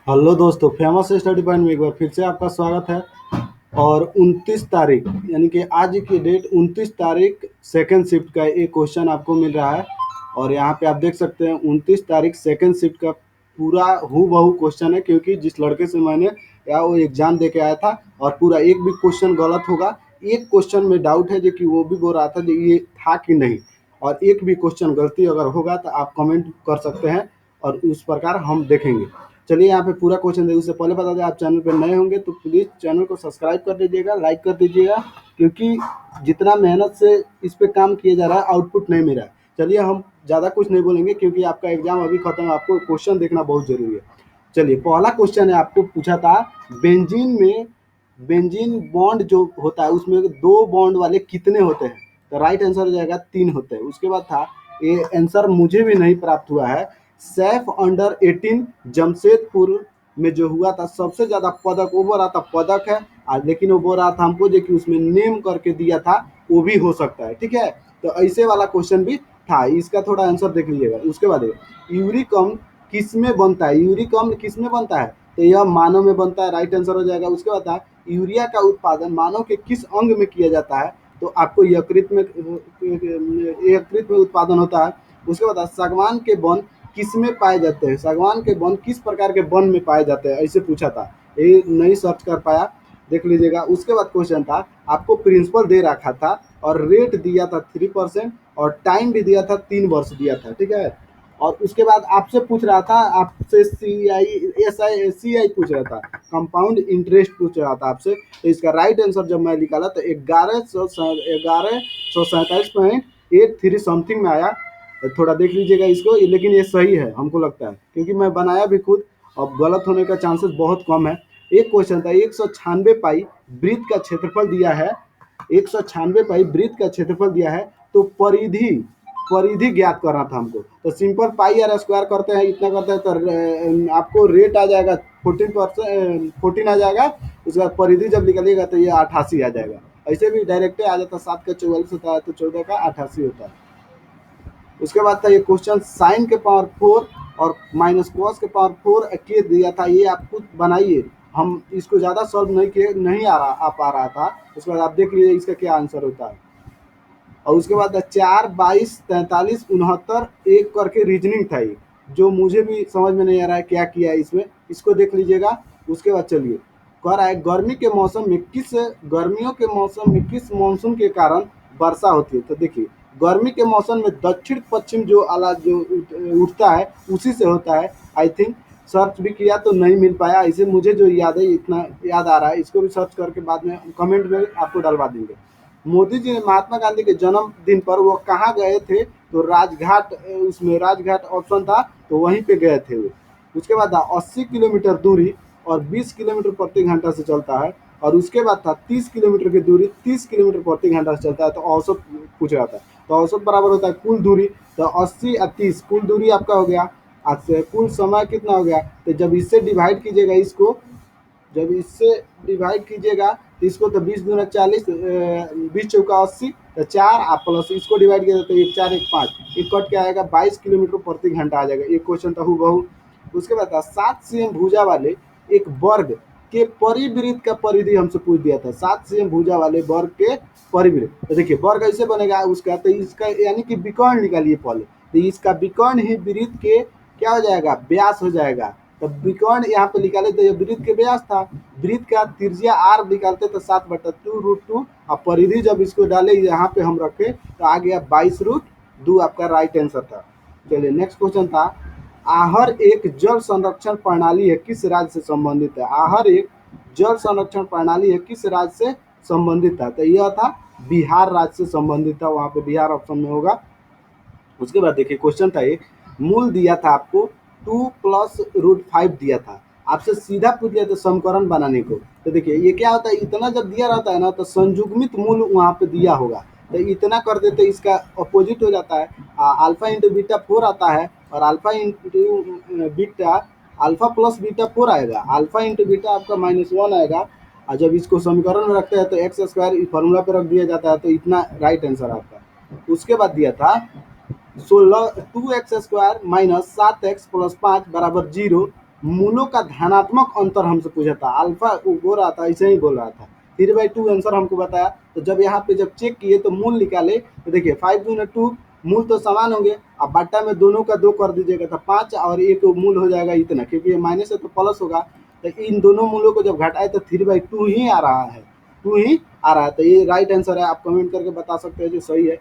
Hello दोस्तों, famous study point में एक बार फिर से आपका स्वागत है। और 29 तारीख यानी कि आज की डेट 29 तारीख सेकंड शिफ्ट का एक क्वेश्चन आपको मिल रहा है। और यहाँ पे आप देख सकते हैं 29 तारीख सेकंड शिफ्ट का पूरा हूबहू क्वेश्चन है, क्योंकि जिस लड़के से मैंने या वो एग्जाम दे के आया था और पूरा एक भी क्वेश्चन गलत होगा। एक क्वेश्चन में डाउट है जो कि वो भी बोल रहा था कि ये था कि नहीं, और एक भी क्वेश्चन गलती अगर होगा तो आप कमेंट कर सकते हैं और उस प्रकार हम देखेंगे। चलिए यहाँ पे पूरा क्वेश्चन देखिए। उससे पहले बता दें, आप चैनल पर नए होंगे तो प्लीज़ चैनल को सब्सक्राइब कर दीजिएगा, लाइक कर दीजिएगा, क्योंकि जितना मेहनत से इस पे काम किया जा रहा है आउटपुट नहीं मिल रहा है। चलिए हम ज़्यादा कुछ नहीं बोलेंगे, क्योंकि आपका एग्जाम अभी खत्म है, आपको क्वेश्चन देखना बहुत जरूरी है। चलिए पहला क्वेश्चन है, आपको पूछा था बेंजीन में बेंजीन बॉन्ड जो होता है उसमें दो बॉन्ड वाले कितने होते हैं। तो राइट आंसर हो जाएगा 3 होते हैं। उसके बाद था, ये आंसर मुझे भी नहीं प्राप्त हुआ है, सैफ अंडर 18 जमशेदपुर में जो हुआ था सबसे ज्यादा पदक, वो बोल रहा था पदक है। लेकिन वो बोल रहा था हमको जो कि उसमें नेम करके दिया था, वो भी हो सकता है। ठीक है, तो ऐसे वाला क्वेश्चन भी था, इसका थोड़ा आंसर देख लीजिएगा। उसके बाद यूरिक अम्ल किस में बनता है, यूरिक अम्ल किस में बनता है, तो यह मानव में बनता है, राइट आंसर हो जाएगा। उसके बाद था, यूरिया का उत्पादन मानव के किस अंग में किया जाता है, तो आपको यकृत में उत्पादन होता है। उसके बाद सागवान के वन किस में पाए जाते हैं, सागवान के वन किस प्रकार के वन में पाए जाते हैं, ऐसे पूछा था, ये नहीं सर्च कर पाया, देख लीजिएगा। उसके बाद क्वेश्चन था, आपको प्रिंसिपल दे रखा था और रेट दिया था 3% और टाइम भी दिया था 3 वर्ष दिया था। ठीक है, और उसके बाद आपसे पूछ रहा था, आपसे सी आई पूछ रहा था, कंपाउंड इंटरेस्ट पूछ रहा था आपसे। तो इसका राइट आंसर जब मैं निकाला तो 1147.83 समथिंग में आया। थोड़ा देख लीजिएगा इसको, लेकिन ये सही है हमको लगता है, क्योंकि मैं बनाया भी खुद। अब गलत होने का चांसेस बहुत कम है। एक क्वेश्चन था, 196 पाई वृत्त का क्षेत्रफल दिया है, 196 पाई वृत्त का क्षेत्रफल दिया है, तो परिधि परिधि ज्ञात करना था हमको। तो सिंपल पाई आर स्क्वायर करते हैं, इतना करते हैं तो आपको रेट आ जाएगा 14 आ जाएगा। उसके बाद परिधि जब निकलेगा तो ये 88 आ जाएगा। ऐसे भी डायरेक्ट आ जाता है, 7 का 44 होता है तो 14 का 88 होता है। उसके बाद था ये क्वेश्चन, साइन के पावर 4 और माइनस कॉस के पावर 4 के दिया था, ये आप खुद बनाइए। हम इसको ज़्यादा सॉल्व नहीं किए, नहीं आ पा रहा था। उसके बाद आप देख लीजिए इसका क्या आंसर होता है। और उसके बाद 4, 22, 43, 69 एक करके रीजनिंग था ये, जो मुझे भी समझ में नहीं आ रहा है क्या किया है इसमें, इसको देख लीजिएगा। उसके बाद चलिए, कह रहा है गर्मियों के मौसम में किस मानसून के कारण वर्षा होती है। तो देखिए, गर्मी के मौसम में दक्षिण पश्चिम जो आला जो उठता है उसी से होता है। आई थिंक सर्च भी किया तो नहीं मिल पाया, इसे मुझे जो याद है इतना याद आ रहा है, इसको भी सर्च करके बाद में कमेंट में आपको डलवा देंगे। मोदी जी ने महात्मा गांधी के जन्मदिन पर वो कहाँ गए थे, तो राजघाट, उसमें राजघाट ऑप्शन था तो वहीं पे गए थे वो। उसके बाद था 80 किलोमीटर दूरी और 20 किलोमीटर प्रति घंटा से चलता है। और उसके बाद था 30 किलोमीटर की दूरी 30 किलोमीटर प्रति घंटा से चलता है, तो औसत पूछ रहा था। तो औसत बराबर होता है कुल दूरी, तो 80 और 30 कुल दूरी आपका हो गया। आज से कुल समय कितना हो गया, तो जब इससे डिवाइड कीजिएगा इसको, जब इससे डिवाइड कीजिएगा तो इसको, तो 20 दूना 40, 20 चौका 80, तो 4 आप प्लस इसको डिवाइड किया तो 1 4 1 5, एक कट के आएगा 22 किलोमीटर प्रति घंटा आ जाएगा। एक क्वेश्चन था हूबहू। उसके बाद 7 cm भुजा वाले एक वर्ग के परिवृत्त का परिधि हमसे पूछ दिया था, 7 cm भुजा वाले वर्ग के परिवृत्त। तो देखिए वर्ग ऐसे बनेगा उसका, तो इसका यानी कि विकर्ण निकालिए पहले, तो इसका विकर्ण ही वृत्त के क्या हो जाएगा, व्यास हो जाएगा। तो विकर्ण यहाँ पे निकाले तो ये वृत्त के व्यास था, वृत्त का त्रिज्या आर निकालते तो 7/2 √2, और परिधि जब इसको डाले यहाँ पे हम रखे तो आ गया 22 √2, आपका राइट आंसर था। चलिए नेक्स्ट क्वेश्चन था, आहर एक जल संरक्षण प्रणाली है किस राज्य से संबंधित है, आहर एक जल संरक्षण प्रणाली है किस राज्य से संबंधित था, तो यह था बिहार राज्य से संबंधित था, वहां पे बिहार ऑप्शन में होगा। उसके बाद देखिए क्वेश्चन था, एक मूल दिया था आपको 2 + √5 दिया था, आपसे सीधा पूछ लिया था समीकरण बनाने को। तो देखिए ये क्या होता है, इतना जब दिया रहता है ना तो संयुग्मित मूल वहाँ पे दिया होगा, तो इतना कर देते इसका अपोजिट हो जाता है। अल्फा इंटू बीटा 4 आता है, और alpha into beta, alpha plus beta 4 आएगा, अल्फा इंटू बीटा आपका -1 आएगा। और जब इसको समीकरण में रखते हैं तो एक्स स्क्वायर फॉर्मूला पे रख दिया जाता है, तो इतना राइट आंसर आपका। उसके बाद दिया था 2x² - 7x + 5 = 0, मूलों का धनात्मक अंतर हमसे पूछा था, अल्फा वो बोल रहा था, ऐसे ही बोल रहा था। 3/2 आंसर हमको बताया। तो जब यहाँ पे जब चेक किए तो मूल निकाले तो देखिए 5 दूना 2, मूल तो समान होंगे। अब बट्टा में दोनों का 2 कर दीजिएगा तो 5 और एक मूल हो जाएगा इतना, क्योंकि ये माइनस है तो प्लस होगा। तो इन दोनों मूलों को जब घटाए तो 3/2 ही आ रहा है, 2 ही आ रहा है। तो ये राइट आंसर है। आप कमेंट करके बता सकते हैं जो सही है।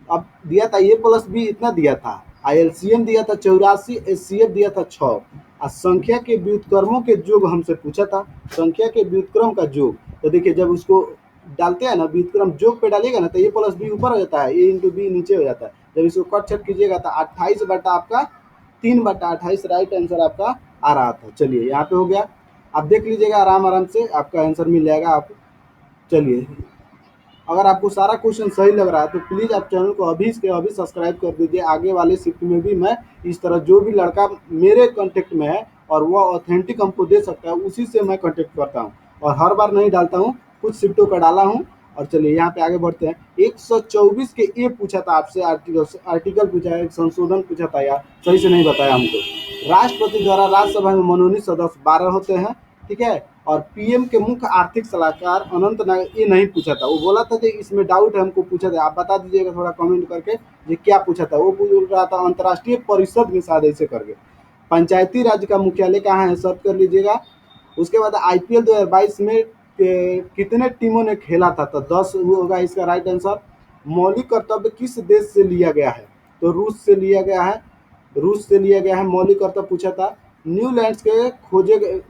अब दिया था ए प्लस बी इतना दिया था, एलसीएम दिया था 84, एचसीएफ दिया था 6, और संख्या के व्युत्क्रमों के योग हमसे पूछा था, संख्या के व्युत्क्रम का योग। तो देखिए जब उसको डालते हैं ना व्युत्क्रम योग पे डालिएगा ना तो ए प्लस बी ऊपर हो जाता है, ए इंटू बी नीचे हो जाता है। जब इसको कट छट कीजिएगा तो 28 बटा आपका 3/28 राइट आंसर आपका आ रहा था। चलिए यहाँ पे हो गया। आप देख लीजिएगा आराम आराम से आपका आंसर मिल जाएगा। आप चलिए, अगर आपको सारा क्वेश्चन सही लग रहा है तो प्लीज़ आप चैनल को अभी से अभी सब्सक्राइब कर दीजिए। आगे वाले शिफ्ट में भी मैं इस तरह जो भी लड़का मेरे कांटेक्ट में है और वह ऑथेंटिक हमको दे सकता है उसी से मैं कांटेक्ट करता हूँ, और हर बार नहीं डालता हूँ, कुछ शिफ्टों का डाला हूँ। और चलिए यहाँ पे आगे बढ़ते हैं। 124 के ए पूछा था आपसे, आर्टिकल पूछा है, संशोधन पूछा था यार, सही से नहीं बताया हमको। राष्ट्रपति द्वारा राज्यसभा में मनोनीत सदस्य 12 होते हैं, ठीक है। और पीएम के मुख्य आर्थिक सलाहकार अनंत नाग, ये नहीं पूछा था। वो बोला था कि इसमें डाउट है, हमको पूछा था। आप बता दीजिएगा थोड़ा कमेंट करके ये क्या पूछा था। वो पूछ रहा था अंतर्राष्ट्रीय परिषद में शायद ऐसे करके। पंचायती राज का मुख्यालय कहाँ है, सर्च कर लीजिएगा। उसके बाद आईपीएल 2022 में कितने टीमों ने खेला था, तो 10 होगा इसका राइट आंसर। मौलिक कर्तव्य किस देश से लिया गया है, तो रूस से लिया गया है, रूस से लिया गया है। मौलिक कर्तव्य पूछा था। न्यूलैंड के खोजे गए,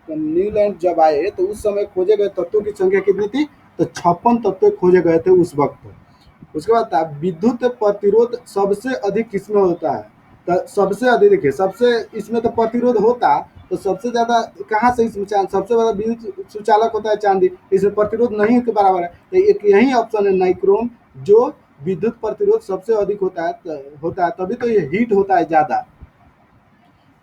न्यूलैंड जब आए तो उस समय खोजे गए तत्वों की संख्या कितनी थी, तो 56 तत्व खोजे गए थे उस वक्त। उसके बाद था विद्युत प्रतिरोध सबसे अधिक किसमें होता है, तो सबसे अधिक देखिए, सबसे इसमें तो प्रतिरोध होता, तो सबसे ज्यादा कहाँ से इसमें सबसे ज्यादा विद्युत सुचालक होता है चांदी, इसमें प्रतिरोध नहीं के बराबर है। तो एक यही ऑप्शन है नाइक्रोम, जो विद्युत प्रतिरोध सबसे अधिक होता है, तभी तो ये हीट होता है ज्यादा।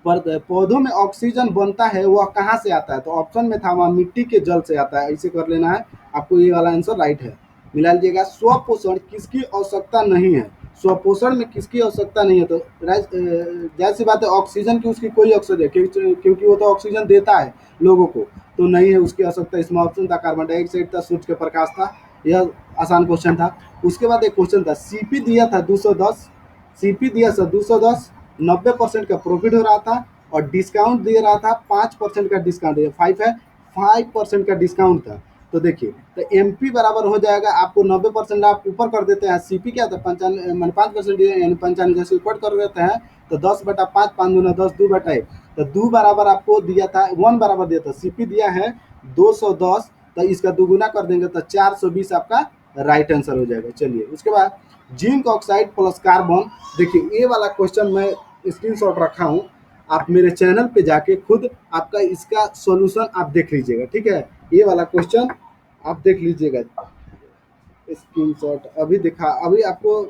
पर पौधों में ऑक्सीजन बनता है वह कहाँ से आता है, तो ऑप्शन में था वहाँ मिट्टी के जल से आता है, ऐसे कर लेना है आपको। ये वाला आंसर राइट है, मिला लीजिएगा। स्वपोषण किसकी आवश्यकता नहीं है, स्वपोषण में किसकी आवश्यकता नहीं है, तो जाहिर सी बात है ऑक्सीजन की उसकी कोई आवश्यकता है, क्योंकि वो तो ऑक्सीजन देता है लोगों को, तो नहीं है उसकी आवश्यकता। इसमें ऑप्शन था कार्बन डाइऑक्साइड था, सूर्य के प्रकाश था। यह आसान क्वेश्चन था। उसके बाद एक क्वेश्चन था, सीपी दिया था 210, सीपी दिया था 210, 90% का प्रॉफिट हो रहा था और डिस्काउंट दे रहा था 5% का डिस्काउंट, 5 है, 5% का डिस्काउंट था। तो देखिए, तो एमपी बराबर हो जाएगा आपको 90% आप ऊपर कर देते हैं, सीपी क्या था 95 मान 5% यानी 95 जैसे ऊपर कर देते हैं तो 10/5, 5 दूना 10, 2/1, तो 2 बराबर आपको दिया था, 1 बराबर दिया था, सीपी दिया है 210, तो इसका दोगुना कर देंगे तो 420 आपका राइट आंसर हो जाएगा। चलिए उसके बाद जिंक ऑक्साइड प्लस कार्बन, देखिए ये वाला क्वेश्चन मैं स्क्रीनशॉट रखा हूँ, आप मेरे चैनल पे जाके खुद आपका इसका सॉल्यूशन आप देख लीजिएगा, ठीक है। ये वाला क्वेश्चन आप देख लीजिएगा, स्क्रीनशॉट अभी दिखा, अभी आपको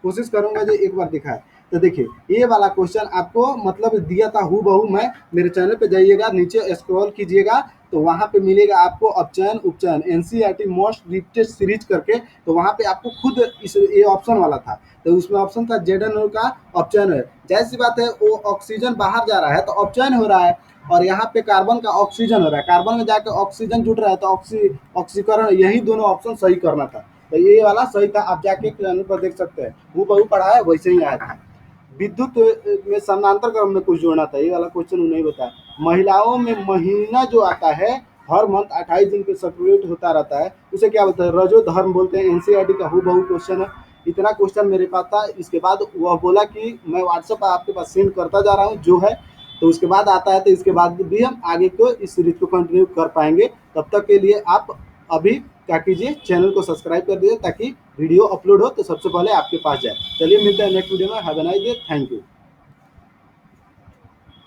कोशिश करूंगा जो एक बार दिखाए। तो देखिए ये वाला क्वेश्चन आपको मतलब दिया था हूबहू, मैं मेरे चैनल पे जाइएगा, नीचे स्क्रॉल कीजिएगा तो वहाँ पे मिलेगा आपको अपचयन उपचयन एनसीईआरटी मोस्ट रिपीटेड सीरीज करके, तो वहाँ पे आपको खुद इस ये ऑप्शन वाला था, तो उसमें ऑप्शन था जेडन का अपचयन है। जाहिर सी बात है वो ऑक्सीजन बाहर जा रहा है तो अपचयन हो रहा है, और यहाँ पे कार्बन का ऑक्सीजन हो रहा है, कार्बन में जाकर ऑक्सीजन जुट रहा है तो ऑक्सीकरण, यही दोनों ऑप्शन सही करना था। तो ये वाला सही था, आप जाके चैनल पर देख सकते हैं, वो बहु पढ़ा है वैसे ही आया था। विद्युत में समानांतर क्रम में कुछ जोड़ना था, ये वाला क्वेश्चन नहीं बताया। महिलाओं में महीना जो आता है हर मंथ 28 दिन पे सर्कुलेट होता रहता है, उसे क्या बोलते हैं, रजो धर्म बोलते हैं। एनसीईआरटी का हूबहू क्वेश्चन है। इतना क्वेश्चन मेरे पास था। इसके बाद वह बोला कि मैं व्हाट्सएप पर आपके पास सेंड करता जा रहा हूँ जो है, तो उसके बाद आता है तो इसके बाद भी हम आगे को इस सीरीज को कंटिन्यू कर पाएंगे। तब तक के लिए आप अभी क्या कीजिए, चैनल को सब्सक्राइब कर दीजिए ताकि वीडियो अपलोड हो तो सबसे पहले आपके पास जाए। चलिए मिलते हैं नेक्स्ट वीडियो में। Have a nice day, thank you.